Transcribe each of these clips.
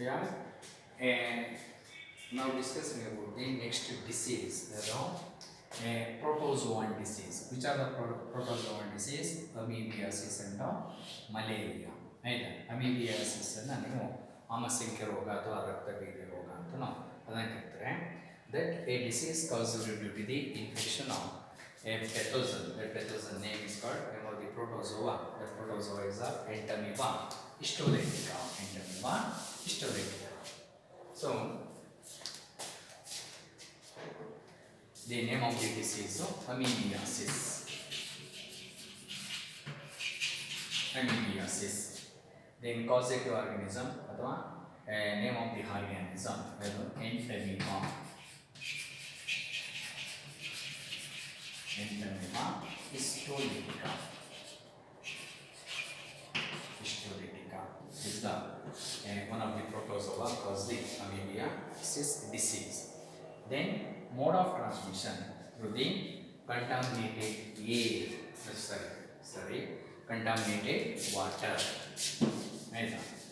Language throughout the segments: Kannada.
Yeah. And now discussing about the next disease, protozoan disease. Which are the protozoan disease? Amoebiasis and malaria. ಆಯಿತಾ, ಅಮೀಬಿಯಾಸಿಸ್ ಅನ್ನು ನೀವು ಆಮಸಂಖ್ಯ ರೋಗ ಅಥವಾ ರಕ್ತಭೇದಿ ರೋಗ ಅಂತ ನಾವು ಅದನ್ನು ಕರೀತಾರೆ. That a disease caused due to the infection of a pathogen. That pathogen name is called the protozoa. The protozoa is a Entamoeba histolytica. Entamoeba histolytica. So the name of the disease is amoebiasis. Amoebiasis. Then causative organism ಅಥವಾ name of the organism Entamoeba. Entamoeba histolytica. Histolytica is the one of the protozoa cause the amoebiasis disease. Then mode of transmission through the contaminated air. Contaminated water.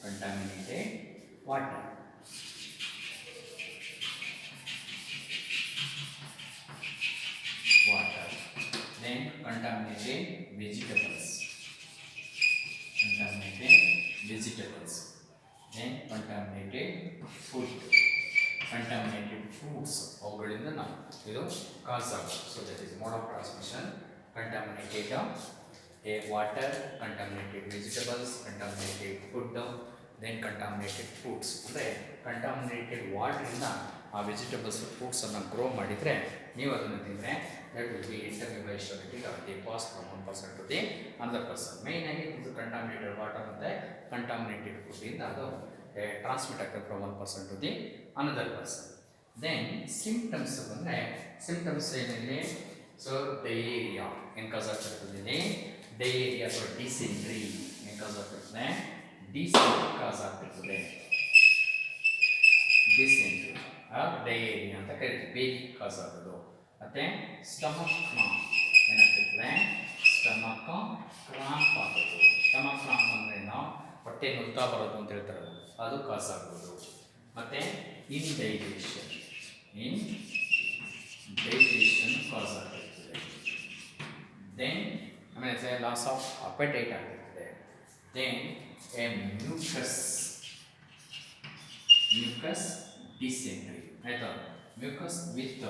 Contaminated water. Then contaminated vegetables. Then contaminated food. Contaminated foods. ಅವುಗಳಿಂದ ನಾವು ಇದು ಕಾಸ್ ಆಗುತ್ತೆ. So that is mode of transmission. Contaminated water, contaminated vegetables, contaminated food, then contaminated foods. ಅಂದರೆ contaminated water ಇಂದ ಆ ವೆಜಿಟೇಬಲ್ಸ್ ಫ್ರೂಟ್ಸ್ ಅನ್ನು ಗ್ರೋ ಮಾಡಿದರೆ ನೀವು ಅದನ್ನು ತಿಂದರೆ that will be Entamoeba histolytica. They pass from one person to the another person. Main ಆಗಿ ಇದು contaminated water ಮತ್ತು contaminated food ಇಂದ ಅದು ಟ್ರಾನ್ಸ್ಮಿಟ್ ಆಗ್ತದೆ from one person to the another person. Then symptoms ಬಂದರೆ ಸಿಂಪ್ಟಮ್ಸ್ ಏನಿದೆ? ಸೊ ಡಯೇರಿಯಾ ಏನು ಕಾಸ್ ಆಗ್ತಿರ್ತದೆ? ಡಯೇರಿಯಾ ಅಥವಾ ಡಿಸೆಂಟ್ರಿ ಏನು ಕಾಸ್ ಆಗ್ತಿರ್ತದೆ? ಡಿಸೆಂಟ್ರಿ ಕಾಸ್ ಆಗ್ತಿರ್ತದೆ. ಡಿಸೆಂಟ್ರಿ ಡಯೇರಿಯಾ ಅಂತ ಕರಿತೀವಿ, ಬೇದಿ ಕಾಸ್ ಆಗೋದು. ಮತ್ತು ಸ್ಟಮಕ್ ಕ್ರಾಂಪ್ ಏನಾಗ್ತಿರ್ತದೆ? ಸ್ಟಮಕ್ ಕ್ರಾಂಪ್ ಆಗೋದು. ಸ್ಟಮಕ್ ಕ್ರಾಂಪ್ ಅಂದರೆ ನಾವು ಹೊಟ್ಟೆ ನುಗ್ತಾ ಬರೋದು ಅಂತ ಹೇಳ್ತಾರೆ, ಅದು ಕಾಸ್ ಆಗೋದು. ಮತ್ತು ಇಂಡೈಜೆಷನ್ ಕಾಸ್ ಆಗ್ತಿರ್ತದೆ. ದೆನ್ ಆಮೇಲೆ ಲಾಸ್ ಆಫ್ ಅಪೆಟೈಟ್ ಆಗಿರ್ತದೆ. ದೆನ್ ಎ ಮ್ಯೂಕಸ್ ಡಿಸೆಂಟ್ರಿ ಆಯಿತಾ. Mucus with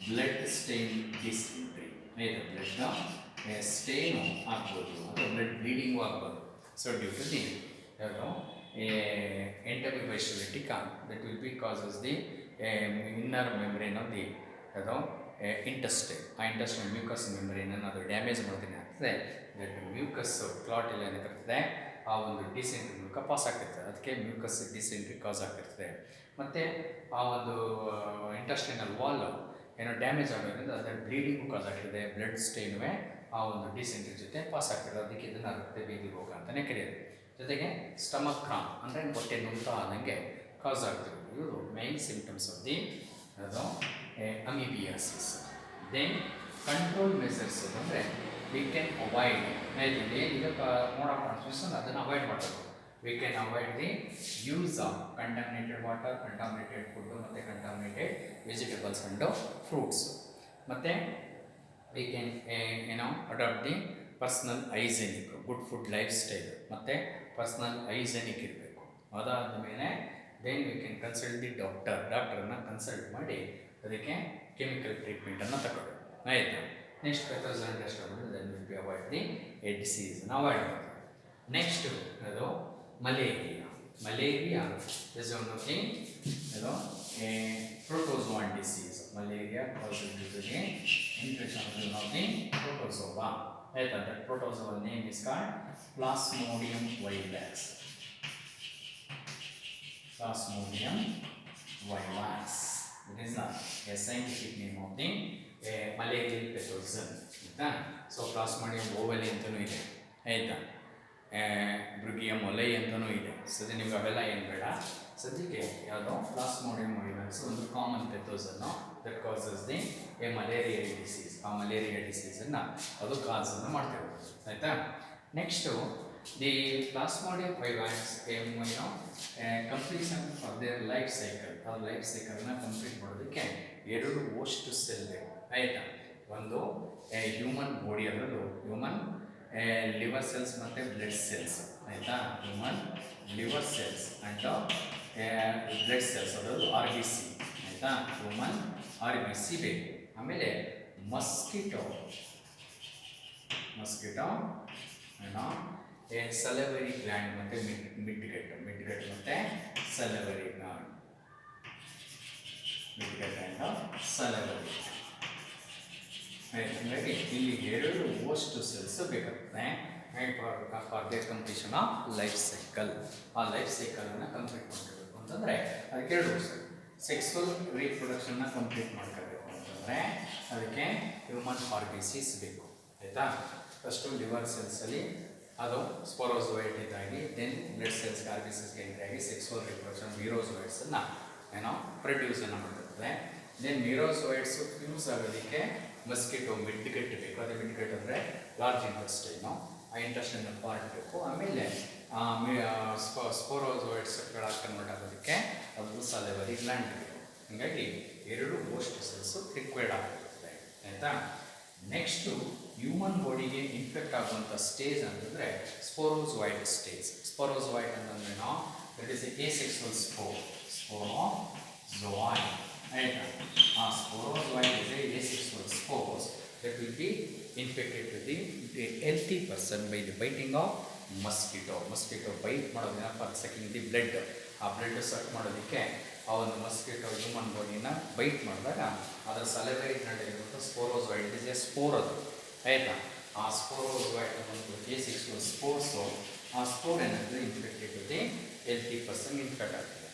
blood stain dysentery ಆಯಿತಾ. ಬ್ಲಡ್ ಸ್ಟೇನು ಆಗ್ಬೋದು ಅಥವಾ ಬ್ಲಡ್ ಬ್ಲೀಡಿಂಗು ಆಗ್ಬೋದು. So due to the Entamoeba histolytica, that will be causes the inner membrane of the intestine. ಆ ಇಂಟೆಸ್ಟೈನ್ ಮ್ಯೂಕಸ್ ಮೆಂಬ್ರೇನನ್ನು ಅದು ಡ್ಯಾಮೇಜ್ ಮಾಡೋದನ್ನ ಆಗ್ತದೆ. ದಟ್ ಮ್ಯೂಕಸ್ ಕ್ಲಾಟ್ ಎಲ್ಲ ಏನಾಗಿರ್ತದೆ ಆ ಒಂದು ಡಿಸೆಂಟ್ರಿ ಮೂಲಕ ಪಾಸ್ ಆಗ್ತಿರ್ತದೆ. ಅದಕ್ಕೆ ಮ್ಯೂಕಸ್ ಡಿಸೆಂಟ್ರಿ ಕಾಸ್ ಆಗ್ತಿರ್ತದೆ. ಮತ್ತು ಆ ಒಂದು ಇಂಟೆಸ್ಟೈನಲ್ ವಾಲ್ ಏನೋ ಡ್ಯಾಮೇಜ್ ಆಗೋದ್ರಿಂದ ಅದರ ಬ್ಲೀಡಿಂಗು ಕಾಸ್ ಆಗ್ತದೆ. ಬ್ಲಡ್ ಸ್ಟೇನುವೆ ಆ ಒಂದು ಡಿಸೆಂಟ್ರಿ ಜೊತೆ ಪಾಸ್ ಆಗ್ತದೆ. ಅದಕ್ಕೆ ಇದನ್ನು ರಕ್ತಭೇದಿ ರೋಗ ಅಂತಲೇ ಕರೆಯೋದು. ಜೊತೆಗೆ ಸ್ಟಮಕ್ ಕ್ರಾಂಪ್ ಅಂದರೆ ಹೊಟ್ಟೆ ನುಗ್ತಾ ಆದಂಗೆ ಕಾಸ್ ಆಗ್ತಿರೋದು. ಇವರು main symptoms of the amoebiasis. Then control measures ಅಂದರೆ ವಿ ಕ್ಯಾನ್ ಅವಾಯ್ಡ್ ಏನೀಗ ಮೋಡ್ ಆಫ್ ಟ್ರಾನ್ಸ್ಮಿಷನ್ ಅದನ್ನು ಅವಾಯ್ಡ್ ಮಾಡಬೇಕು. We can avoid the use of contaminated water, contaminated food ಮತ್ತು ಕಂಟಾಮಿನೇಟೆಡ್ ವೆಜಿಟೇಬಲ್ಸ್ ಆ್ಯಂಡ್ ಫ್ರೂಟ್ಸ್. ಮತ್ತು we can adapt the personal hygienic, good food lifestyle ಮತ್ತು ಪರ್ಸ್ನಲ್ ಹೈಜೆನಿಕ್ ಇರಬೇಕು. ಅದಾದ ಮೇಲೆ then we can consult the ಡಾಕ್ಟರನ್ನು ಕನ್ಸಲ್ಟ್ ಮಾಡಿ ಅದಕ್ಕೆ ಕೆಮಿಕಲ್ ಟ್ರೀಟ್ಮೆಂಟನ್ನು ತಗೊಳ್ಳಿ ಆಯಿತಾ. ನೆಕ್ಸ್ಟ್ ಪೆಥೋಜನ್ ಟೆಸ್ಟ್ ಆಗೋದು then will be avoid the ಡಿಸೀಸನ್ನು ಅವಾಯ್ಡ್ ಮಾಡ್ತಾರೆ. ನೆಕ್ಸ್ಟು ಅದು malaria. Malaria is one of the protozoan disease. Malaria causes due to the infection of the protozoa. That protozoa name is called Plasmodium vivax. Plasmodium vivax. It is a scientific name of the malarial pathogen. So Plasmodium ovale ಅಂತನೂ ಇದೆ ಆಯಿತಾ. ಬ್ರುಗಿಯಮ್ ಒಲೈ ಅಂತನೂ ಇದೆ. ಸದ್ಯ ನಿಮ್ಗೆ ಅವೆಲ್ಲ ಏನು ಬೇಡ. ಸದ್ಯಕ್ಕೆ ಯಾವುದೋ ಪ್ಲಾಸ್ಮೋಡಿಯಂ ವೈರಸ್ ಒಂದು common pathogen that causes the malaria disease. ಆ ಮಲೇರಿಯಾ ಡಿಸೀಸನ್ನು ಅದು ಕಾಸನ್ನು ಮಾಡ್ತಿರೋದು ಆಯಿತಾ. Next the plasmodium vivax completion for their life cycle. ಅವ್ರ ಲೈಫ್ ಸೈಕಲ್ನ ಕಂಪ್ಲೀಟ್ ಮಾಡೋದಕ್ಕೆ 2 ಹೋಸ್ಟ್ ಸೆಲ್ ಬೇಕು, ಆಯಿತಾ. ಒಂದು ಹ್ಯೂಮನ್ ಬಾಡಿ, ಅದರಲ್ಲೂ ಹ್ಯೂಮನ್ ಲಿವರ್ ಸೆಲ್ಸ್ ಮತ್ತು ಬ್ಲಡ್ ಸೆಲ್ಸ್, ಆಯಿತಾ. Human liver cells and blood cells, ಅದರಲ್ಲೂ RBC, ಆಯಿತಾ. ಹ್ಯೂಮನ್ RBC ಬೇಕು. ಆಮೇಲೆ ಮಸ್ಕಿಟೋ ಏನೋ ಸಲವರಿ ಗ್ಲ್ಯಾಂಡ್ ಮತ್ತು ಮಿಡ್ಗಟ್ ಮತ್ತು ಸಲವರಿ ಗ್ಲ್ಯಾಂಡ್, ಮಿಡ್ಗಟ್ ಆ್ಯಂಡ್ ಸಲವರಿ. ಹಾಗಾಗಿ ಇಲ್ಲಿ 2 ಹೋಸ್ಟ್ ಸೆಲ್ಸ್ ಬೇಕಾಗ್ತದೆ for the completion of life cycle. ಆ ಲೈಫ್ ಸೈಕಲನ್ನು ಕಂಪ್ಲೀಟ್ ಮಾಡ್ಕೋಬೇಕು ಅಂತಂದರೆ ಅದಕ್ಕೆ 2 ಸೆಕ್ಸುವಲ್ ರೀಪ್ರೊಡಕ್ಷನ್ನ ಕಂಪ್ಲೀಟ್ ಮಾಡ್ಕೋಬೇಕು ಅಂತಂದರೆ ಅದಕ್ಕೆ ಹ್ಯೂಮನ್ RBCs ಬೇಕು, ಆಯಿತಾ. ಫಸ್ಟು ಲಿವರ್ ಸೆಲ್ಸಲ್ಲಿ ಅದು ಸ್ಪೋರೋಜೋಯಿಟ್ ಇದಾಗಿ, ದೆನ್ ಬ್ಲಡ್ ಸೆಲ್ಸ್ RBCಸ್ಗೆ ಎಂಟ್ರಿ ಆಗಿ ಸೆಕ್ಸುವಲ್ ರೀಪ್ರೊಡಕ್ಷನ್ ಮೀರೋಜೋಯಿಡ್ಸನ್ನು ಪ್ರೊಡ್ಯೂಸನ್ನು ಮಾಡ್ತಿರ್ತದೆ. ದೆನ್ ಮೀರೋಜೋಯಿಡ್ಸು ಫ್ಯೂಸ್ ಆಗೋದಕ್ಕೆ ಮಸ್ಕಿಟೋ ಮಿಡ್ಗಟ್ ಬೇಕು. ಅದೇ ಮಿಡ್ಗಟ್ ಅಂದರೆ ಲಾರ್ಜ್ ಇಂಟೆಸ್ಟೈನು, ಆ ಇಂಟೆಸ್ಟೈನಲ್ ಪಾರ್ಟ್ ಬೇಕು. ಆಮೇಲೆ ಸ್ಪೋರೋಜೋಯಿಡ್ಸ್ಗಳ ಕನ್ವರ್ಟ್ ಆಗೋದಕ್ಕೆ ಅದು ಸಲವರಿ ಗ್ಲ್ಯಾಂಡ್ ಬೇಕು. ಹಾಗಾಗಿ 2 ಹೋಸ್ಟ್ ಸೆಲ್ಸು ರಿಕ್ವೈರ್ಡ್ ಆಗಿರ್ತದೆ, ಆಯಿತಾ. ನೆಕ್ಸ್ಟು ಹ್ಯೂಮನ್ ಬಾಡಿಗೆ ಇನ್ಫೆಕ್ಟ್ ಆಗುವಂಥ ಸ್ಟೇಜ್ ಅಂತಂದರೆ ಸ್ಪೋರೋಜೋಯಿಡ್ ಸ್ಟೇಜ್. ಸ್ಪೋರೋಜೋಯಿಡ್ ಅಂತಂದ್ರೆ ದಟ್ ಈಸ್ ಎಸೆಕ್ಸುವಲ್ ಸ್ಪೋರೋಜೋಯಿಡ್, ಆಯಿತಾ. ಆ sporozoite is asexual spores that will be infected to the healthy person by the biting of mosquito. Mosquito bite ಮಾಡೋದಿನ ಫಾರ್ ಸೆಕಿಂಗ್ ದಿ ಬ್ಲಡ್. ಆ ಬ್ಲಡ್ ಸಕ್ ಮಾಡೋದಕ್ಕೆ ಆ ಒಂದು ಮಸ್ಕಿಟೋ ಹ್ಯೂಮನ್ ಬಾಡಿನ ಬೈಟ್ ಮಾಡಿದಾಗ ಅದರ ಸಲವರಿ ಗ್ಲ್ಯಾಂಡ್ ಇರುವಂಥ ಸ್ಪೋರೋಜೋಯಿಡ್ ಇಸ್ ಎ ಸ್ಪೋರ್, ಅದು, ಆಯಿತಾ. ಆ ಸ್ಪೋರೋಜೋಯಿಡ್ ಒಂದು ಎಸೆಕ್ಸುವಲ್ ಸ್ಪೋರ್ಸು, ಆ ಸ್ಪೋರ್ ಏನಾದರೆ infected to the healthy person infect ಆಗ್ತದೆ.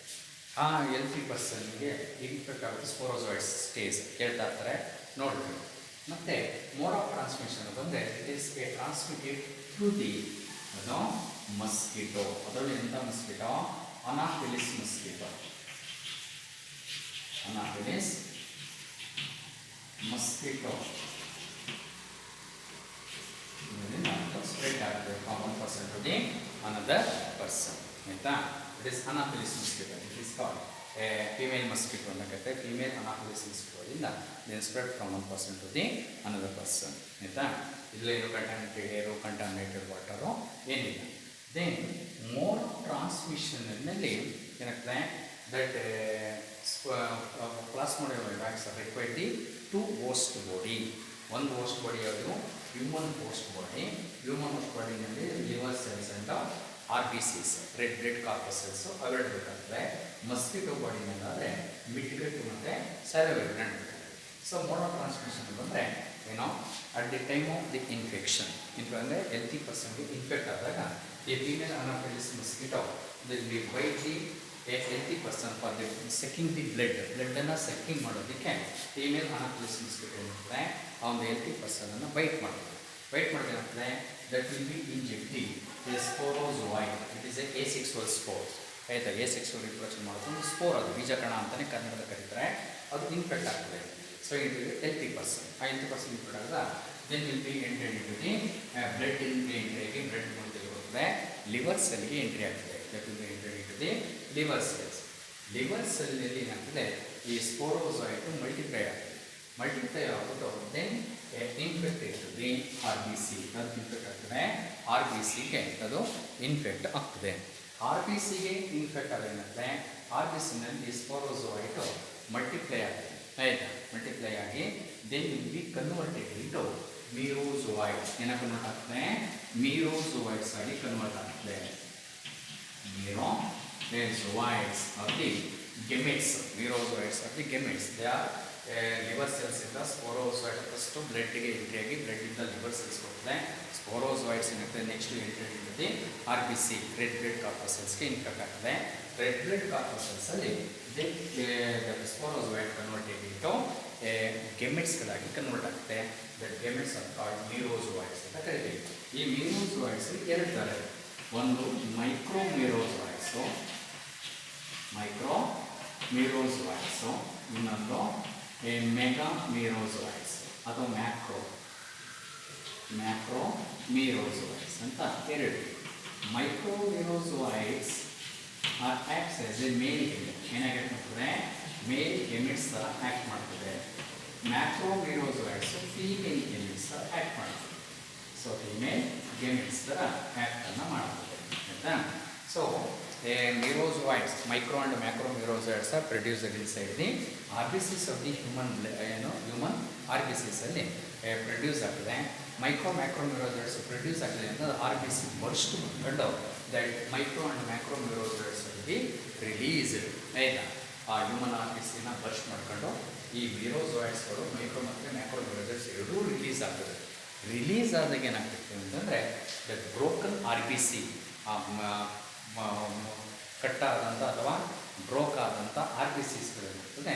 ಆ ಹೆಲ್ತಿ ಪರ್ಸನ್ಗೆ ಇನ್ಫೆಕ್ಟ್ ಆಗುತ್ತೆ ಸ್ಪೋರೋಜೋಯಿಡ್ ಸ್ಟೇಜ್ ಕೇಳ್ತಾ ಇರ್ತಾರೆ, ನೋಡ್ತೀವಿ. ಮತ್ತು ಮೋಡ್ ಆಫ್ ಟ್ರಾನ್ಸ್ಮಿಷನ್ ಬಂದರೆ it is a transmitted through the mosquito. ಅದರಲ್ಲಿ ಎಂಥ mosquito? Anopheles mosquito. Anopheles mosquito spread ಆಗ್ತದೆ from one person to the another person, ಆಯಿತಾ. It is anopheles mosquito. It is called female mosquito ಅನ್ನೋಕ್ಕೆ ಫೀಮೇಲ್ ಅನಾಫಿಲಿಸ್ ಮಸ್ಕಿಟೋದಿಂದ then spread from one person to the another person, ಆಯಿತಾ. ಇಲ್ಲೇನು ಕಂಟಾಮಿನೇಟೆಡ್ ಏರು, ಕಂಟಾಮಿನೇಟೆಡ್ ವಾಟರು ಏನಿಲ್ಲ. ದೆನ್ ಮೋಡ್ ಆಫ್ ಟ್ರಾನ್ಸ್ಮಿಷನ್ನಲ್ಲಿ ಏನಾಗ್ತದೆ that plasmodium vivax required the 2 host body. ಒಂದು ಹೋಸ್ಟ್ ಬಾಡಿ ಯಾವುದು? Human host body. Human host ಬಾಡಿನಲ್ಲಿ ಲಿವರ್ ಸೆಲ್ಸ್ ಅಂತ RBCs, ರೆಡ್ ಬ್ಲಡ್ ಕಾರ್ಪಸಲ್ಸು ಅವೆರಡು ಬೇಕಾಗ್ತದೆ. ಮಸ್ಕಿಟೋ ಬಾಡಿನಲ್ಲಾದರೆ ಮಿಡ್ಗಟ್ ಮತ್ತು ಸಲವರಿ ಗ್ಲ್ಯಾಂಡ್ ಬೇಕಾಗ್ತದೆ. ಸೊ ಮೋಡ್ ಆಫ್ ಟ್ರಾನ್ಸ್ಮಿಷನ್ ಬಂದರೆ ಏನೋ at the time of the infection ಅಂದರೆ ಹೆಲ್ತಿ ಪರ್ಸನ್ಗೆ ಇನ್ಫೆಕ್ಟ್ ಆದಾಗ ಈ female Anopheles mosquito will be bite the a healthy person for the sucking the ಬ್ಲಡ್ಡನ್ನು ಸೆಕ್ಕಿಂಗ್ ಮಾಡೋದಕ್ಕೆ ಫೀಮೇಲ್ ಅನಾಫಿಲಿಸ್ ಮಸ್ಕಿಟೋ ಏನಿರ್ತದೆ ಆ ಒಂದು ಹೆಲ್ತಿ ಪರ್ಸನನ್ನು ಬೈಟ್ ಮಾಡ್ತಾರೆ. ಬೈಟ್ ಮಾಡೋದೇನಾಗ್ತದೆ that will be inject the sporozoite. It is a asexual spores, ಆಯಿತಾ. ಎಸೆಕ್ಸುವಲ್ ರಿಪ್ರೊಡಕ್ಷನ್ ಮಾಡೋದು ಒಂದು ಸ್ಪೋರ್, ಅದು ಬೀಜಕಣ ಅಂತಲೇ ಕನ್ನಡದಲ್ಲಿ ಕರೀತಾರೆ. ಅದು ಇನ್ಫೆಕ್ಟ್ ಆಗ್ತದೆ. So it will healthy person. ಆ ಹೆಲ್ತಿ ಪರ್ಸನ್ ಇನ್ಫೆಕ್ಟ್ ಆದಾಗ then will be entry to the blood entry ಆಗಿ ಬ್ಲಡ್ ಮೂಲಕ ಬರ್ತದೆ ಲಿವರ್ ಸೆಲ್ಗೆ ಎಂಟ್ರಿ ಆಗ್ತದೆ. That will be entry to the liver cells. Liver ಸೆಲ್ನಲ್ಲಿ ಏನಾಗ್ತದೆ ಈ ಸ್ಪೋರೋಜೋಯಿಡ್ ಮಲ್ಟಿಪ್ಲೈ ಆಗ್ತದೆ. ಮಲ್ಟಿಪ್ಲೈ ಆಗೋದು then infected to the RBC. ಅದು ಇನ್ಫೆಕ್ಟ್ ಆಗ್ತದೆ. RBCಗೆ ಅದು ಇನ್ಫೆಕ್ಟ್ ಆಗ್ತದೆ. RBCಗೆ ಇನ್ಫೆಕ್ಟ್ ಆಗೋದೇನಾಗ್ತದೆ RBCನಲ್ಲಿ ಸ್ಪೋರೋಜೋಯಿಡ್ ಮಲ್ಟಿಪ್ಲೈ ಆಗ್ತದೆ, ಆಯಿತಾ. ಮಲ್ಟಿಪ್ಲೈ ಆಗಿ then will be converted into merozoite. ಏನ ಕನ್ವರ್ಟ್ ಆಗ್ತದೆ? ಮೀರೋಜೋಯಿಡ್ಸ್ ಆಗಿ ಕನ್ವರ್ಟ್ ಆಗ್ತದೆ. Merozoites of the gametes. Merozoites of the gametes. They are liver ಸೆಲ್ಸಿಂದ ಸ್ಪೋರೋಜೋಯಿಡ್ ಫಸ್ಟು ಬ್ಲಡ್ಗೆ ಎಂಟ್ರಿಯಾಗಿ ಬ್ಲಡ್ಡಿಂದ ಲಿವರ್ ಸೆಲ್ಸ್ ಹೋಗ್ತದೆ. ಸ್ಪೋರೋಜೋಯಿಡ್ಸ್ ಏನಾಗ್ತದೆ ನೆಕ್ಸ್ಟ್ ಎಂಟ್ರಿ ಇರ್ತದೆ RBC, ರೆಡ್ ಬ್ಲಡ್ ಕಾರ್ಪಸಲ್ಸ್ಗೆ ಇನ್ಫೆಕ್ಟ್ ಆಗ್ತದೆ. ರೆಡ್ ಬ್ಲಡ್ ಕಾರ್ಪಸಲ್ಸಲ್ಲಿ ಸ್ಪೋರೋಜೋಯಿಡ್ ಕನ್ವರ್ಟೆಡ್ ಇಂಟು ಗೆಮೆಟ್ಸ್ಗಳಾಗಿ ಕನ್ವರ್ಟ್ ಆಗುತ್ತೆ. That gametes are called merozoites ಅಂತ ಕರಿತೀವಿ. ಈ ಮೀರೋಜೋಯಿಡ್ಸ್ 2 ಥರ ಇದೆ. ಒಂದು ಮೈಕ್ರೋ ಮೀರೋಜೋಯಿಡ್ಸು, ಇನ್ನೊಂದು ಮೆಗಾ ಮೀರೋಜೋಯಿಡ್ಸ್ ಅಥವಾ ಮ್ಯಾಕ್ರೋ ಮೀರೋಜೋಯಿಡ್ಸ್ ಅಂತ 2. ಮೈಕ್ರೋಮಿರೋಜೋಯಿಡ್ಸ್ ಆಕ್ಟ್ಸ್ ಆಸ್ ಎ ಮೇಲ್ ಏನಾಗಿರ್ತದೆ ಮೇಲ್ ಗೆಮಿಟ್ಸ್ ಥರ ಆ್ಯಕ್ಟ್ ಮಾಡ್ತದೆ. ಮ್ಯಾಕ್ರೋಮಿರೋಜೋಯಿಡ್ಸ್ ಫೀಮೇಲ್ ಗೆಮಿಟ್ಸ್ ಥರ ಆ್ಯಕ್ಟ್ ಮಾಡ್ತದೆ. ಸೊ ಫೀಮೇಲ್ ಗೆಮಿಟ್ಸ್ ಥರ ಆ್ಯಕ್ಟನ್ನು ಮಾಡ್ತದೆ ಆಯಿತಾ. So merozoites micro and macromerozoites are produced inside the RBCs of the human ಆರ್ಬಿಸಿಸಲ್ಲಿ ಪ್ರೊಡ್ಯೂಸ್ ಆಗ್ತದೆ. ಮೈಕ್ರೋ ಮ್ಯಾಕ್ರೋಮಿರೋಜೋಯಿಡ್ಸ್ ಪ್ರೊಡ್ಯೂಸ್ ಆಗ್ತದೆ ಅಂತ ಆರ್ಬಿಸಿ ಬರ್ಸ್ಟ್ ಮಾಡ್ಕೊಂಡು that micro and macromerozoites be released ಆಯಿತಾ. ಆ ಹ್ಯೂಮನ್ ಆರ್ಬಿಸಿನ ಬರ್ಸ್ಟ್ ಮಾಡ್ಕೊಂಡು ಈ ಮಿರೋಜೋಯಿಡ್ಸ್ಗಳು ಮೈಕ್ರೋ ಮತ್ತು ಮ್ಯಾಕ್ರೋಮಿರೋಜೋಯಿಡ್ಸ್ ಎರಡೂ ರಿಲೀಸ್ ಆಗ್ತದೆ. ರಿಲೀಸ್ ಆದಾಗ ಏನಾಗ್ತದೆ ಅಂತಂದರೆ that broken R B C ಕಟ್ಟಾದಂಥ ಅಥವಾ ಬ್ರೋಕ್ ಆದಂಥ ಆರ್ ಬಿ ಸಿಸ್ಗಳಿರ್ತದೆ.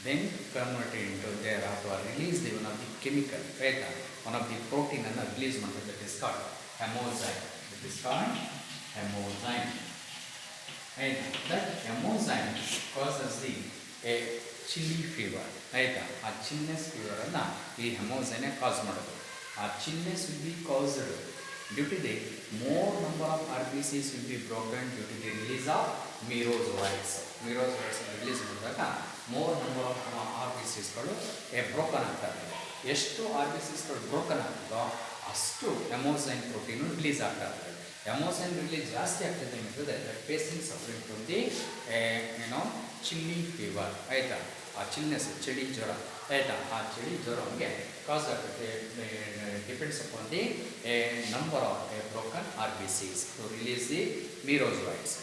ದೆನ್ ಕನ್ವರ್ಟೆಡ್ ಇಂಟು ದೇರ್ ಅಥವಾ release the one of the chemical ಆಯಿತಾ, ಒನ್ ಆಫ್ ದಿ ಪ್ರೋಟೀನನ್ನು ರಿಲೀಸ್ ಮಾಡ್ತದೆ. That is called hemozoin. It is called hemozoin ಆಯಿತಾ. That hemozoin causes the a chilly fever ಆಯಿತಾ. ಆ ಚಿಲ್ನೆಸ್ ಫೀವರನ್ನು ಈ ಹೆಮೋಸೈನೇ ಕಾಸ್ ಮಾಡೋದು. ಆ chillness will be caused due to the more number of RBCs will be broken due to the release of merozoites. Merozoites release ಮಾಡಿದಾಗ ಮೋರ್ ನಂಬರ್ ಆಫ್ RBCsಗಳು ಬ್ರೋಕನ್ ಆಗ್ತದೆ. ಎಷ್ಟು RBCsಗಳು ಬ್ರೋಕನ್ ಆಗ್ತದೋ ಅಷ್ಟು ಹೆಮೋಸೈನ್ ಪ್ರೋಟೀನು ರಿಲೀಸ್ ಆಗ್ತಾ ಇರ್ತದೆ. ಹೆಮೋಸೈನ್ ರಿಲೀಸ್ ಜಾಸ್ತಿ ಆಗ್ತದೆ ಏನಿರ್ತದೆ that patient suffering from the chilli fever ಆಯಿತಾ. ಆ ಚಿಲ್ನೆಸ್ ಚಳಿ ಜ್ವರ ಆಯಿತಾ. ಆ ಚಳಿ ಜ್ವರಕ್ಕೆ ಕಾಸ್ ಆಗ್ತದೆ. Depends upon the number of broken RBCs to release the merozoites.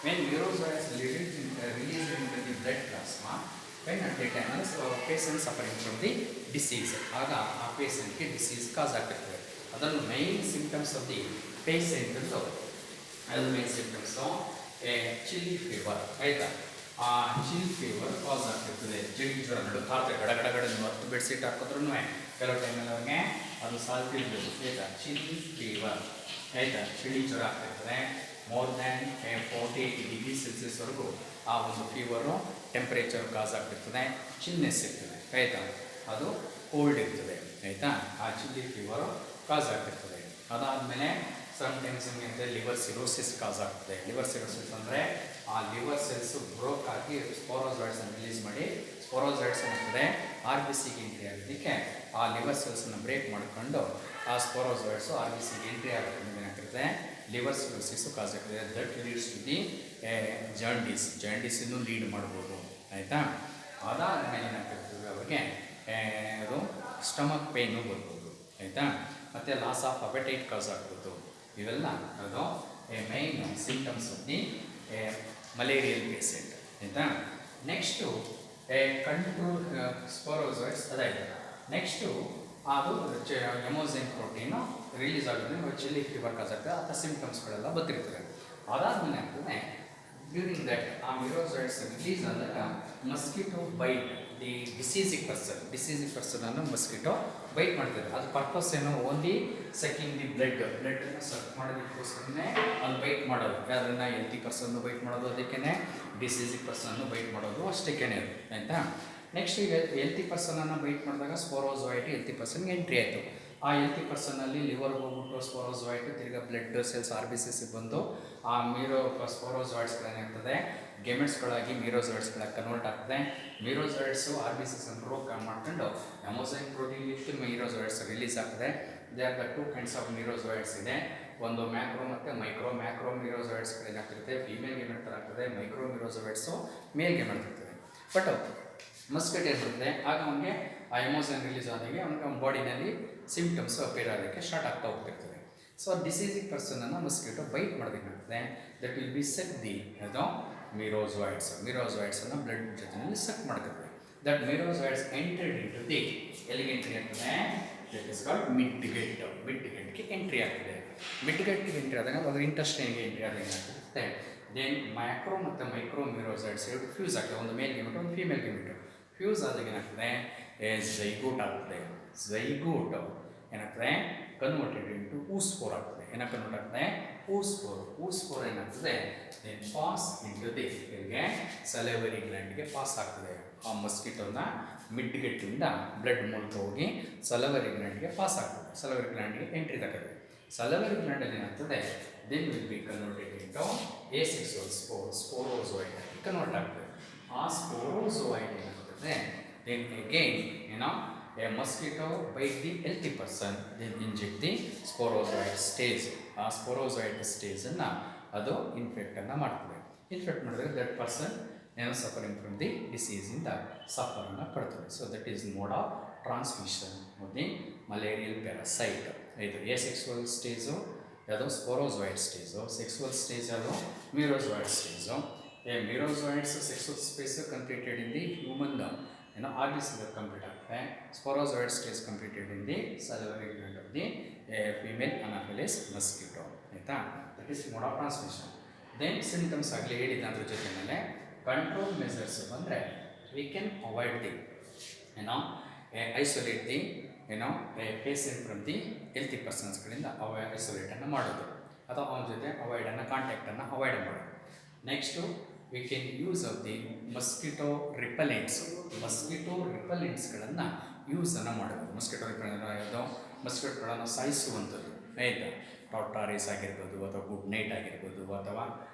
When merozoites released into the blood plasma when at the time patient suffering from the disease, ಆಗ ಆ ಪೇಷಂಟ್ಗೆ ಡಿಸೀಸ್ ಕಾಸ್ ಆಗ್ತಿರ್ತದೆ. ಅದನ್ನು main symptoms of the patient ಅಂತ ಅದು ಮೈನ್ ಸಿಂಪ್ಟಮ್ಸು ಚಿಲ್ಲಿ ಫೀವರ್ ಆಯಿತಾ. ಆ ಚಿಲ್ ಫೀವರ್ ಕಾಸ್ ಆಗ್ತಿರ್ತದೆ. ಚಳಿ ಜ್ವರ ನಡುಕಾದ್ರೆ ಗಡಗಡ ನೀವು 10 ಬೆಡ್ಶೀಟ್ ಹಾಕಿದ್ರೂ ಕೆಲವು ಟೈಮಲ್ಲಿ ಅವ್ರಿಗೆ ಅದು ಸಾಲ್ತಿರ್ಬೋದು ಆಯಿತಾ. ಚಿಲ್ಲಿ ಫೀವರ್ ಆಯಿತಾ. ಚಳಿ ಜ್ವರ ಆಗ್ತಿರ್ತದೆ. ಮೋರ್ ದ್ಯಾನ್ 48 ಡಿಗ್ರಿ ಸೆಲ್ಸಿಯಸ್ವರೆಗೂ ಆ ಒಂದು ಫೀವರು ಟೆಂಪ್ರೇಚರ್ ಕಾಸ್ ಆಗ್ತಿರ್ತದೆ. ಚಿಲ್ನೆಸ್ ಇರ್ತದೆ ಆಯಿತಾ. ಅದು ಕೋಲ್ಡ್ ಇರ್ತದೆ ಆಯಿತಾ. ಆ ಚಿಲ್ಲಿ ಫೀವರು ಕಾಸ್ ಆಗ್ತಿರ್ತದೆ. ಅದಾದಮೇಲೆ ಸಮ್ಟೈಮ್ಸ್ ನಿಮಗೆ ಲಿವರ್ ಸಿರೋಸಿಸ್ ಕಾಸ್ ಆಗ್ತದೆ. ಲಿವರ್ ಸಿರೋಸಿಸ್ ಅಂದರೆ ಆ ಲಿವರ್ ಸೆಲ್ಸು ಬ್ರೋಕ್ ಆಗಿ ಸ್ಪೋರೋಜಾಯ್ಡ್ಸನ್ನು ರಿಲೀಸ್ ಮಾಡಿ ಸ್ಪೋರೋಜಾಯ್ಡ್ಸ್ ಏನಾಗ್ತದೆ RBCಗೆ ಎಂಟ್ರಿ ಆಗೋದಕ್ಕೆ ಆ ಲಿವರ್ ಸೆಲ್ಸನ್ನು ಬ್ರೇಕ್ ಮಾಡಿಕೊಂಡು ಆ ಸ್ಪೋರೋಜಾಯ್ಡ್ಸು RBCಗೆ ಎಂಟ್ರಿ ಆಗೋದ್ರಿಂದ ಏನಾಗ್ತದೆ ಲಿವರ್ ಸಿರೋಸಿಸು ಕಾಸ್ ಆಗ್ತದೆ. ದಟ್ ಲೀಡ್ಸ್ ಟು ದಿ ಜಾಂಡೀಸನ್ನು ಲೀಡ್ ಮಾಡ್ಬೋದು ಆಯಿತಾ. ಅದಾದಮೇಲೆ ಏನಾಗ್ತಿರ್ತದೆ ಅವ್ರಿಗೆ ಅದು ಸ್ಟಮಕ್ ಪೇಯ್ನು ಬರ್ಬೋದು ಆಯಿತಾ. ಮತ್ತು ಲಾಸ್ ಆಫ್ ಅಪೆಟೈಟ್ ಕಾಸ್ ಆಗ್ಬೋದು. ಇವೆಲ್ಲ ಅದು main symptoms of the malarial patient ಆಯಿತಾ. ನೆಕ್ಸ್ಟು ಕಂಟ್ರೋಲ್ ಸ್ಪೋರೋಜಾಯ್ಡ್ಸ್ ಅದಾಯಿತು. ನೆಕ್ಸ್ಟು ಅದು ಹೆಮೋಸೈನ್ ಪ್ರೋಟೀನು ರಿಲೀಸ್ ಆಗೋದ್ರಿಂದ ಚಿಲ್ಲಿ ಫೀವರ್ ಕಾಸ್ ಆಗ್ತದೆ. ಆ ಸಿಂಪ್ಟಮ್ಸ್ಗಳೆಲ್ಲ ಬರ್ತಿರ್ತದೆ. ಅದಾದಮೇಲೆ ಆಗ್ತದೆ ಡ್ಯೂರಿಂಗ್ ದಟ್ ಆ ಮಿರೋಜಾಯ್ಡ್ಸ್ ರಿಲೀಸ್ ಆದಾಗ ಮಸ್ಕಿಟೋ ಬೈಟ್ ದಿ ಡಿಸೀಸಿಕ್ ಪರ್ಸನನ್ನು ಮಸ್ಕಿಟೋ ಬೈಟ್ ಮಾಡ್ತಾರೆ. ಅದು ಪರ್ಪಸ್ ಏನು ಓನ್ಲಿ ಸೆಕಿಂಗ್ ದಿ ಬ್ಲಡ್ಡನ್ನು ಸಕ್ ಮಾಡೋದಕ್ಕೋಸ್ಕರನೇ ಅದು ಬೈಟ್ ಮಾಡೋದು. ಯಾರನ್ನ ಹೆಲ್ತಿ ಪರ್ಸನ್ನು ಬೈಟ್ ಮಾಡೋದು, ಅದಕ್ಕೇ ಡಿಸೀಸಿಕ್ ಪರ್ಸನ್ನು ಬೈಟ್ ಮಾಡೋದು ಅಷ್ಟಕ್ಕೇ ಅದು ಆಯಿತಾ. ನೆಕ್ಸ್ಟ್ ಈಗ ಹೆಲ್ತಿ ಪರ್ಸನನ್ನು ಬೈಟ್ ಮಾಡಿದಾಗ ಸ್ಪೋರೋಜಾಯ್ಡ್ ಹೆಲ್ತಿ ಪರ್ಸನ್ಗೆ ಎಂಟ್ರಿ ಆಯಿತು. ಆ ಹೆಲ್ತಿ ಪರ್ಸನಲ್ಲಿ ಲಿವರ್ಗೆ ಹೋಗ್ಬಿಟ್ಟು ಸ್ಪೋರೋಜಾಯ್ಡ್ ತಿರ್ಗಿ ಬ್ಲಡ್ ಸೆಲ್ಸ್ RBCs ಬಂದು ಆ ಸ್ಪೋರೋಜಾಯ್ಡ್ಸ್ಗಳೇನಾಗ್ತದೆ ಗೆಮೆಟ್ಸ್ಗಳಾಗಿ ಮಿರೋಜಾಯ್ಡ್ಸ್ಗಳಾಗಿ ಕನ್ವರ್ಟ್ ಆಗ್ತದೆ. ಮಿರೋಜಾಯ್ಡ್ಸು RBCs ಬ್ರೋಕ್ ಮಾಡ್ಕೊಂಡು ಹೆಮೋಸೈನ್ ಪ್ರೋಟೀನ್ ಇತ್ತು ಮಿರೋಜಾಯ್ಡ್ಸ್ ರಿಲೀಸ್ ಆಗ್ತದೆ. They are the 2 kinds of merozoites ಇದೆ. ಒಂದು ಮ್ಯಾಕ್ರೋ ಮತ್ತು ಮೈಕ್ರೋ ಮಿರೋಜಾಯ್ಡ್ಸ್ಗಳೇನಾಗ್ತಿರುತ್ತೆ ಫೀಮೇಲ್ ಗೆಮೆಟ್ ಥರ ಆಗ್ತದೆ. ಮೈಕ್ರೋ ಮಿರೋಜಾಯ್ಡ್ಸು ಮೇಲ್ ಗೆಮೆಟ್ ಇರ್ತದೆ. ಬಟ್ ಮಸ್ಕಿಟೋ ಇರ್ತದೆ. ಆಗ ಅವನಿಗೆ ಆ ಎಮೋಸನ್ ರಿಲೀಸ್ ಆದಾಗೆ ಅವನಿಗೆ ಬಾಡಿನಲ್ಲಿ ಸಿಂಪ್ಟಮ್ಸು ಅಪೇರ್ ಆಗೋಕ್ಕೆ ಸ್ಟಾರ್ಟ್ ಆಗ್ತಾ ಹೋಗ್ತಿರ್ತದೆ. ಸೊ ಡಿಸೀಸಿಕ್ ಪರ್ಸನನ್ನು ಮಸ್ಕಿಟೋ ಬೈಟ್ ಮಾಡೋದಕ್ಕಾಗ್ತದೆ. That will be suck the ಅದು ಮಿರೋಜಾಯ್ಡ್ಸನ್ನು ಬ್ಲಡ್ ಜೊತೆಯಲ್ಲಿ ಸಕ್ ಮಾಡ್ತಿರ್ತದೆ. That merozoites entered into the ಎಲ್ಲಿಗೆ ಎಂಟ್ರಿ ಆಗ್ತದೆ ದಟ್ ಇಸ್ ಕಾಲ್ಡ್ ಮಿಡ್ಗೆಟ್ಗೆ ಎಂಟ್ರಿ ಆಗ್ತದೆ. ಮಿಡ್ಗೆಟ್ಗೆ ಎಂಟ್ರಿ ಆದಾಗ ಅದರ ಇಂಟೆಸ್ಟೈನ್ಗೆ ಎಂಟ್ರಿ ಆದಾಗ ಏನಾಗ್ತಿರುತ್ತೆ ದೆನ್ ಮ್ಯಾಕ್ರೋ ಮತ್ತು ಮೈಕ್ರೋ ಮಿರೋಜಾಯ್ಡ್ಸ್ ಎರಡು ಫ್ಯೂಸ್ ಆಗ್ತದೆ. ಒಂದು ಮೇಲ್ ಗೆಮೆಟು ಒಂದು ಫೀಮೇಲ್ ಗೆಮೆಟು ಫ್ಯೂಸ್ ಆದಾಗ ಏನಾಗ್ತದೆ ಝೈಗೋಟ್ ಆಗ್ತದೆ. ಝೈಗೋಟ್ ಏನಾಗ್ತದೆ ಕನ್ವರ್ಟೆಡ್ ಇಂಟು ಊಸ್ಪೋರ್ ಆಗ್ತದೆ. ಏನಕ್ಕೆ ಕನ್ವರ್ಟ್ ಆಗ್ತದೆ ಊಸ್ಪೋರ್ ಏನಾಗ್ತದೆ ದೆನ್ ಪಾಸ್ ಇಂಟು ದಿ ಇಲ್ಲಿಗೆ ಸಲೆವರಿ ಗ್ಲ್ಯಾಂಡ್ಗೆ ಪಾಸ್ ಆಗ್ತದೆ. ಆ ಮಸ್ಕಿಟೋನ ಮಿಡ್ಗೆಟ್ಟಿಂದ ಬ್ಲಡ್ ಮೂಲಕ ಹೋಗಿ ಸಲವರಿ ಗ್ಲ್ಯಾಂಡ್ಗೆ ಪಾಸ್ ಆಗ್ತದೆ. ಸಲವರಿ ಗ್ಲ್ಯಾಂಡ್ಗೆ ಎಂಟ್ರಿ ತಗೋದು. ಸಲವರಿ ಗ್ಲ್ಯಾಂಡಲ್ಲಿ ಏನಾಗ್ತದೆ then will be converted into asexual sporozoid convert ಆಗ್ತದೆ. ಆ ಸ್ಪೋರೋಜೋಯಿಡ್ ಏನಾಗ್ತದೆ, then again a mosquito bite the healthy person, then inject the sporozoid stage. ಆ ಸ್ಪೋರೋಜಾಯ್ಡ್ ಸ್ಟೇಜನ್ನು ಅದು ಇನ್ಫೆಕ್ಟನ್ನು ಮಾಡ್ತದೆ. ಇನ್ಫೆಕ್ಟ್ ಮಾಡಿದ್ರೆ that person suffering from the ಡಿಸೀಸಿಂದ ಸಫರನ್ನು ಪಡ್ತದೆ. So that is mode of transmission of the malarial parasite. ಇದು ಎಸೆಕ್ಸುವಲ್ ಸ್ಟೇಜು ಯಾವುದು ಸ್ಪೋರೋಜಾಯ್ಡ್ ಸ್ಟೇಜು, ಸೆಕ್ಸುವಲ್ ಸ್ಟೇಜ್ ಅದು merozoite stage. Merozoites sexual space completed in the human organs complete ಆಗ್ತದೆ. Sporozoite stage completed in the salivary gland of the female Anopheles mosquito. ಆಯಿತಾ, that is mode of transmission. Then symptoms ಆಗಲಿ ಹೇಳಿದ ಅದ್ರ ಜೊತೆ ಮೇಲೆ ಕಂಟ್ರೋಲ್ ಮೆಸರ್ಸ್ ಬಂದರೆ we can avoid the isolate the patient from the healthy ಪರ್ಸನ್ಸ್ಗಳಿಂದ ಐಸೋಲೇಟನ್ನು ಮಾಡೋದು, ಅಥವಾ ಅವನ ಜೊತೆ ಅವಾಯ್ಡನ್ನು ಕಾಂಟ್ಯಾಕ್ಟನ್ನು ಅವಾಯ್ಡ್ ಮಾಡೋದು. Next we can use of the mosquito ರಿಪಲೆಂಟ್ಸ್ಗಳನ್ನು ಯೂಸನ್ನು ಮಾಡೋದು. ಮಸ್ಕಿಟೋ ರಿಪಲೆಂಟ್ ಯಾವುದೋ ಮಸ್ಕಿಟೋಗಳನ್ನು ಸಾಯಿಸುವಂಥದ್ದು. ಆಯಿತಾ, ಟಾಟಾರಿಸ್ ಆಗಿರ್ಬೋದು, ಅಥವಾ ಗುಡ್ ನೈಟ್ ಆಗಿರ್ಬೋದು, ಅಥವಾ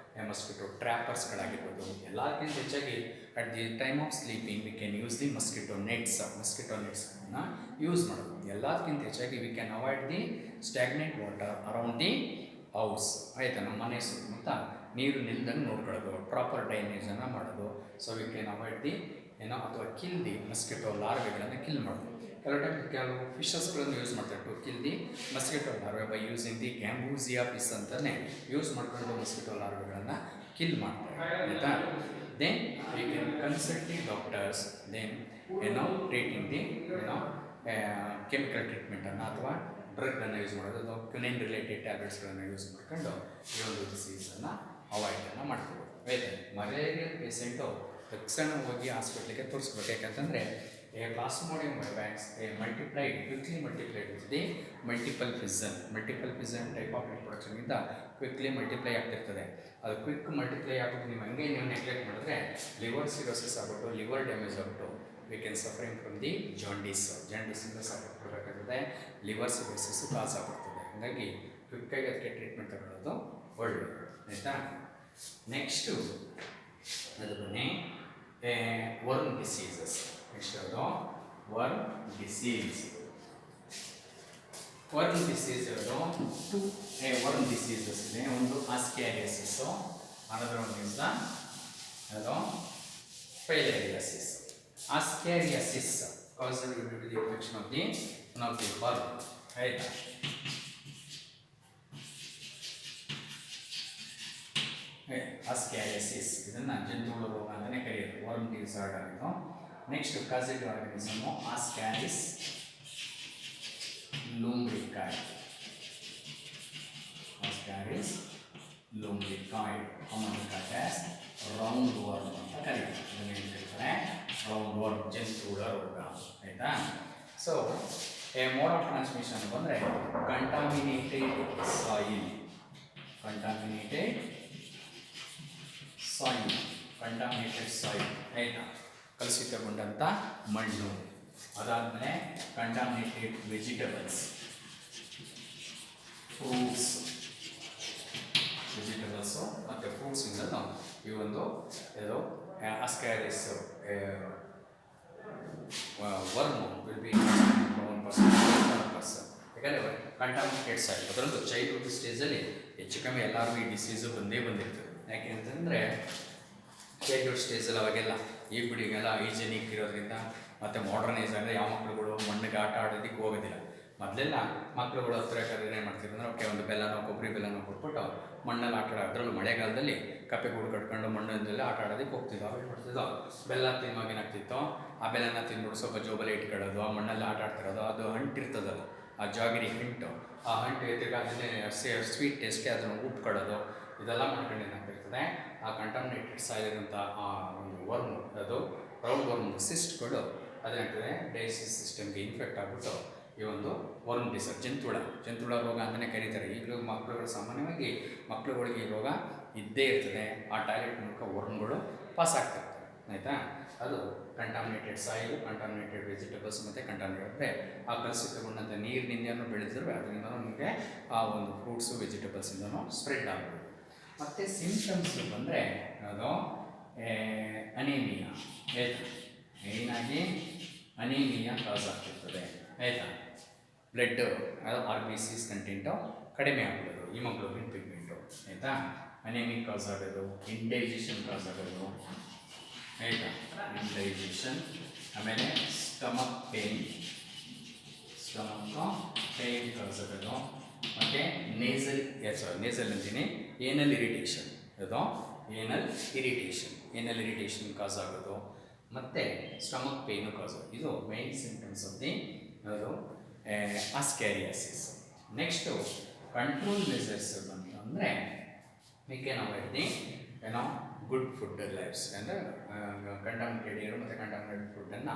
ಮಸ್ಕಿಟೋ ಟ್ರ್ಯಾಪರ್ಸ್ಗಳಾಗಿರ್ಬೋದು. ಎಲ್ಲಕ್ಕಿಂತ ಹೆಚ್ಚಾಗಿ at the time of sleeping we can use the mosquito ನೆಟ್ಸ್ಗಳನ್ನು ಯೂಸ್ ಮಾಡೋದು. ಎಲ್ಲದಕ್ಕಿಂತ ಹೆಚ್ಚಾಗಿ we can avoid the stagnant water around the house. ಆಯಿತಾ, ನಮ್ಮ ಮನೆ ಸುತ್ತಮುತ್ತ ನೀರು ನಿಲ್ದಂಗೆ ನೋಡ್ಕೊಳ್ಳೋದು, ಪ್ರಾಪರ್ ಡ್ರೈನೇಜನ್ನು ಮಾಡೋದು. So we can avoid the ಅಥವಾ ಕಿಲ್ ದಿ ಮಸ್ಕಿಟೋ ಲಾರ್ವೆಗಳನ್ನು ಕಿಲ್ ಮಾಡೋದು. ಕೆಲವು ಫಿಶಸ್ಗಳನ್ನು ಯೂಸ್ ಮಾಡ್ತಾರೆ to kill the mosquito larvae by using the Gambusia fish ಅಂತಲೇ ಯೂಸ್ ಮಾಡ್ಕೊಂಡು ಮಸ್ಕಿಟೋ ಲಾರ್ವೆಗಳನ್ನು ಕಿಲ್ ಮಾಡ್ತಾರೆ. ಆಯಿತಾ, then we can consult the doctors, then treating the chemical ಟ್ರೀಟ್ಮೆಂಟನ್ನು ಅಥವಾ ಡ್ರಗ್ಗನ್ನು ಯೂಸ್ ಮಾಡೋದು, ಅಥವಾ ಕ್ಯುನಿನ್ ರಿಲೇಟೆಡ್ ಟ್ಯಾಬ್ಲೆಟ್ಸ್ಗಳನ್ನು ಯೂಸ್ ಮಾಡ್ಕೊಂಡು ಈ ಒಂದು ಡಿಸೀಸನ್ನು ಅವಾಯ್ಡನ್ನು ಮಾಡ್ಕೋಬೋದು. ಆಯಿತಾ, ಮಲೇರಿಯಲ್ ಪೇಷೆಂಟು ತಕ್ಷಣ ಹೋಗಿ ಹಾಸ್ಪಿಟ್ಲಿಗೆ ತೋರಿಸ್ಬೇಕು. ಯಾಕಂತಂದರೆ Plasmodium vivax quickly multiplied with the multiple fission type of ರಿಪ್ರೊಡಕ್ಷನ್ಗಿಂತ ಕ್ವಿಕ್ಲಿ ಮಲ್ಟಿಪ್ಲೈ ಆಗ್ತಿರ್ತದೆ. ಅದು ಕ್ವಿಕ್ ಮಲ್ಟಿಪ್ಲೈ ಆಗ್ಬಿಟ್ಟು ನೀವು ನೆಗ್ಲೆಕ್ಟ್ ಮಾಡಿದ್ರೆ ಲಿವರ್ ಸಿರೋಸಿಸ್ ಆಗ್ಬಿಟ್ಟು, ಲಿವರ್ ಡ್ಯಾಮೇಜ್ ಆಗ್ಬಿಟ್ಟು we can suffering from the ಜಾಂಡೀಸಿಂದ ಸಫರ್ ಕೊಡಬೇಕಾಗ್ತದೆ. ಲಿವರ್ ಸಿರೋಸಿಸ್ ಕಾಸ್ ಆಗ್ಬಿಡ್ತದೆ. ಹಾಗಾಗಿ ಕ್ವಿಕ್ಕಾಗಿ ಅದಕ್ಕೆ ಟ್ರೀಟ್ಮೆಂಟ್ ತಗೊಳ್ಳೋದು ಒಳ್ಳೆಯದು. ಆಯಿತಾ, ನೆಕ್ಸ್ಟು ಅದು ಬನ್ನಿ ವರ್ಮ್ ಡಿಸೀಸಸ್. ನೆಕ್ಸ್ಟ್ ಅದು ವರ್ಮ್ ಡಿಸೀಸ್ ಇರೋದು ವರ್ಮ್ ಡಿಸೀಸಸ್ ಇದೆ. ಒಂದು ಆಸ್ಕ್ಯಾರಿಯಾಸಿಸು, ಅನದರ್ ಒನ್ ಇಸ್ ಅದು ಫೈಲೇರಿಯಾಸಿಸ್. ಆಸ್ಕ್ಯಾರಿಯಾಸಿಸ್ caused due to the infection of the worm. ಆಯಿತಾ, ಆಸ್ಕ್ಯಾರಿಯಾಸಿಸ್ ಇದನ್ನು ಜಂತುಹುಳ ರೋಗ ಅಂತಲೇ ಕರೆಯೋದು, ವರ್ಮ್ ಡಿಸಾರ್ಡರ್ ಇದು. Next caused organism Ascaris lumbricoides. Common cause round worm ಅಂತ ಕರೀತಾರೆ. ಇದನ್ನು ಏನು ಕರೀತಾರೆ? ರೌಂಡ್ ವರ್ಮ್, ಜಂತುಹುಳ ರೋಗ. ಆಯಿತಾ, ಸೊ ಮೋಡ್ ಆಫ್ ಟ್ರಾನ್ಸ್ಮಿಷನ್ ಬಂದರೆ ಕಂಟಾಮಿನೇಟೆಡ್ ಸಾಯಿಲ್, ಆಯಿತಾ, ಕಲುಷಿತಗೊಂಡಂಥ ಮಣ್ಣು. ಅದಾದಮೇಲೆ ಕಂಟಾಮಿನೇಟೆಡ್ ವೆಜಿಟೇಬಲ್ಸ್, ಮತ್ತು ಫ್ರೂಟ್ಸಿಂದ ಈ ಒಂದು ಇದು ಆಸ್ಕ್ಯಾರಿಸ್ ವರ್ಮ್ ವಿಲ್ ಬಿ 1%. ಯಾಕಂದರೆ ಕಂಟಾಮಿನೇಟೆಡ್ ಸಾಯಿಲ್, ಅದರಲ್ಲೂ ಚೈಲ್ಡ್ಹುಡ್ ಸ್ಟೇಜಲ್ಲಿ ಹೆಚ್ಚು ಕಮ್ಮಿ ಎಲ್ಲರಿಗೂ ಈ ಡಿಸೀಸು ಬಂದಿರ್ತದೆ. ಯಾಕೆ ಅಂತಂದರೆ ಚೈಲ್ಡ್ಹುಡ್ ಸ್ಟೇಜಲ್ಲಿ ಅವಾಗೆಲ್ಲ ಈ ಬಿಡಿಗೆಲ್ಲ ಹೈಜೆನಿಕ್ ಇರೋದ್ರಿಂದ, ಮತ್ತು ಮಾಡರ್ನೈಸ್ ಅಂದರೆ ಯಾವ ಮಕ್ಕಳುಗಳು ಮಣ್ಣಿಗೆ ಆಟ ಆಡೋದಕ್ಕೆ ಹೋಗೋದಿಲ್ಲ. ಮೊದಲೆಲ್ಲ ಮಕ್ಕಳುಗಳು ಹತ್ರ ಕರೆದ್ರೆ ಏನು ಮಾಡ್ತಿದ್ರು ಅಂದರೆ ಓಕೆ ಒಂದು ಬೆಲ್ಲನೋ ಕೊಬ್ಬರಿ ಬೆಲ್ಲನೋ ಕೊಟ್ಬಿಟ್ಟು ಮಣ್ಣಲ್ಲಿ ಆಟ ಆಡೋದು. ಅದರಲ್ಲೂ ಮಳೆಗಾಲದಲ್ಲಿ ಕಪ್ಪೆ ಗೂಡು ಕಟ್ಕೊಂಡು ಮಣ್ಣಲ್ಲಿ ಆಟ ಆಡೋದಕ್ಕೆ ಹೋಗ್ತಿದ್ದೋ. ಅವೇನು ಮಾಡ್ತಿದ್ದೋ, ಬೆಲ್ಲ ತಿನ್ನುವಾಗ ಏನಾಗ್ತಿತ್ತೋ, ಆ ಬೆಲ್ಲನ ತಿಂದ್ಬಿಟ್ಟು ಸ್ವಲ್ಪ ಜೋಬಲ್ಲಿ ಇಟ್ಕೊಳ್ಳೋದು, ಆ ಮಣ್ಣಲ್ಲಿ ಆಟ ಆಡ್ತಿರೋದು. ಅದು ಅಂಟಿರ್ತದಲ್ಲ, ಆ ಜಾಗಿರಿ ಹಿಂಟು, ಆ ಹಂಟು ಎದುರಿಗೆ ಅದನ್ನೇ ಸ್ವೀಟ್ ಟೇಸ್ಟ್ಗೆ ಅದನ್ನು ಉಪ್ಕೊಳ್ಳೋದು. ಇದೆಲ್ಲ ಮಾಡ್ಕೊಂಡು ಏನಾಗ್ತಿರ್ತದೆ, ಆ ಕಂಟಾಮಿನೇಟೆಡ್ ಸಾಯಿಲ್ ಇರೋಂಥ ಆ ಒಂದು ವರ್ಮ್, ಅದು ರೌಂಡ್ ವರ್ಮ್ ಸಿಸ್ಟ್ಗಳು ಅದೇನಾಗ್ತದೆ ಡೈಜೆಸ್ಟಿವ್ ಸಿಸ್ಟಮ್ಗೆ ಇನ್ಫೆಕ್ಟ್ ಆಗಿಬಿಟ್ಟು ಈ ಒಂದು ವರ್ಮ್ ಡಿಸೀಸ್, ಜಂತುಹುಳ ರೋಗ ಅಂತಲೇ ಕರೀತಾರೆ. ಈಗಲೂ ಮಕ್ಕಳುಗಳು ಸಾಮಾನ್ಯವಾಗಿ ಮಕ್ಕಳುಗಳಿಗೆ ಈ ರೋಗ ಇದ್ದೇ ಇರ್ತದೆ. ಆ ಟಾಯ್ಲೆಟ್ ಮೂಲಕ ವರ್ಮ್ಗಳು ಪಾಸ್ ಆಗ್ತಿರ್ತವೆ. ಆಯಿತಾ. ಅದು ಕಂಟಾಮಿನೇಟೆಡ್ ಸಾಯಿಲ್, ಕಂಟಾಮಿನೇಟೆಡ್ ವೆಜಿಟೇಬಲ್ಸ್ ಮತ್ತು ಕಂಟಾಮಿನೇಟೆಡ್ ಆ ಕಲುಷಿತಗೊಂಡಂಥ ನೀರಿನಿಂದನೂ ಬೆಳೆದಿದ್ರೆ ಅದರಿಂದ ನಮಗೆ ಆ ಒಂದು ಫ್ರೂಟ್ಸು ವೆಜಿಟೇಬಲ್ಸಿಂದನೂ ಸ್ಪ್ರೆಡ್ ಆಗ್ಬೋದು. ಮತ್ತು ಸಿಂಪ್ಟಮ್ಸ್ ಬಂದರೆ ಅದು ಅನೀಮಿಯಾ, ಆಯಿತಾ. ಮೇಯ್ನಾಗಿ ಅನೀಮಿಯಾ ಕಾಸ್ ಆಗ್ತಿರ್ತದೆ, ಆಯಿತಾ. ಬ್ಲಡ್ RBCs ಕಂಟೆಂಟು ಕಡಿಮೆ ಆಗ್ಬೋದು, ಹಿಮೋಗ್ಲೋಬಿನ್ ಪಿಗ್ಮೆಂಟು, ಆಯಿತಾ. ಅನೇಮಿಕ್ ಕಾಸ್ ಆಗೋದು, ಇಂಡೈಜೆಷನ್ ಕಾಸ್ ಆಗೋದು, ಆಯಿತಾ. ಇಂಡೈಜೆಷನ್, ಆಮೇಲೆ ಸ್ಟಮಕ್ ಪೇನ್ ಕಾಸ್ ಆಗೋದು, ಮತ್ತು ನೇಸಲ್ ಅಂತೀನಿ ಏನಲ್ ಇರಿಟೇಷನ್, ಅದು ಏನಲ್ ಇರಿಟೇಷನ್ ಕಾಸ್ ಆಗೋದು, ಮತ್ತು ಸ್ಟಮಕ್ ಪೇನು ಕಾಸ್ ಆಗೋದು. ಇದು ಮೈನ್ ಸಿಂಪ್ಟಮ್ಸ್ ಆಫ್ ದಿ ಅದು ಆಸ್ಕ್ಯಾರಿಯಾಸಿಸ್. ನೆಕ್ಸ್ಟು ಕಂಟ್ರೋಲ್ ಮೆಸರ್ಸ್ ಬಂತು ಅಂದರೆ we can avoid the good food lifes, ಅಂದರೆ ಕಂಟಾಮಿನೇಟೆಡ್ ಏರು ಮತ್ತು ಕಂಟಾಮಿನೇಟೆಡ್ ಫುಡ್ಡನ್ನು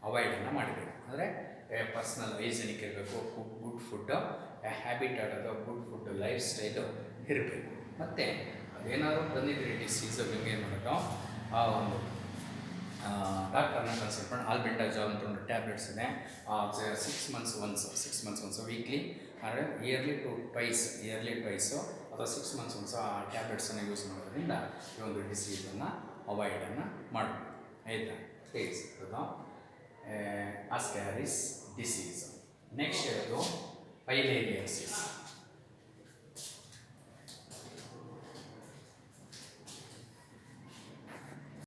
ಅವಾಯ್ಡನ್ನು ಮಾಡಬೇಕು. ಅಂದರೆ ಪರ್ಸ್ನಲ್ ಹೈಜೆನಿಕ್ ಇರಬೇಕು, ಗುಡ್ ಫುಡ್ಡು ಹ್ಯಾಬಿಟ್ ಆಡೋದು, ಗುಡ್ ಫುಡ್ ಲೈಫ್ ಸ್ಟೈಲು ಇರಬೇಕು. ಮತ್ತು ಅದೇನಾದ್ರು ಬಂದಿದ್ರೆ ಡಿಸೀಸು ನಿಮಗೆ ಏನು ಮಾಡೋದು, ಆ ಒಂದು ಡಾಕ್ಟರ್ನ ಕನ್ಸಲ್ಟ್ ಮಾಡಿ ಆಲ್ಬೆಂಡಾಜಾಲ್ ಅಂತ ಒಂದು ಟ್ಯಾಬ್ಲೆಟ್ಸ್ ಇದೆ, 6 months once ವೀಕ್ಲಿ ಅಂದರೆ ಇಯರ್ಲಿ ಟ್ವೈಸು ಅಥವಾ 6 months once ಆ ಟ್ಯಾಬ್ಲೆಟ್ಸನ್ನು ಯೂಸ್ ಮಾಡೋದ್ರಿಂದ ಈ ಒಂದು ಡಿಸೀಸನ್ನು ಅವಾಯ್ಡನ್ನು ಮಾಡಬೇಕು, ಆಯಿತಾ. ಪ್ಲೀಸ್ ಅದು ಆಸ್ಕ್ಯಾರಿಸ್ ಡಿಸೀಸ್. ನೆಕ್ಸ್ಟ್ ಇರೋದು ಪೈಲೇರಿಯಾಸಿಸ್.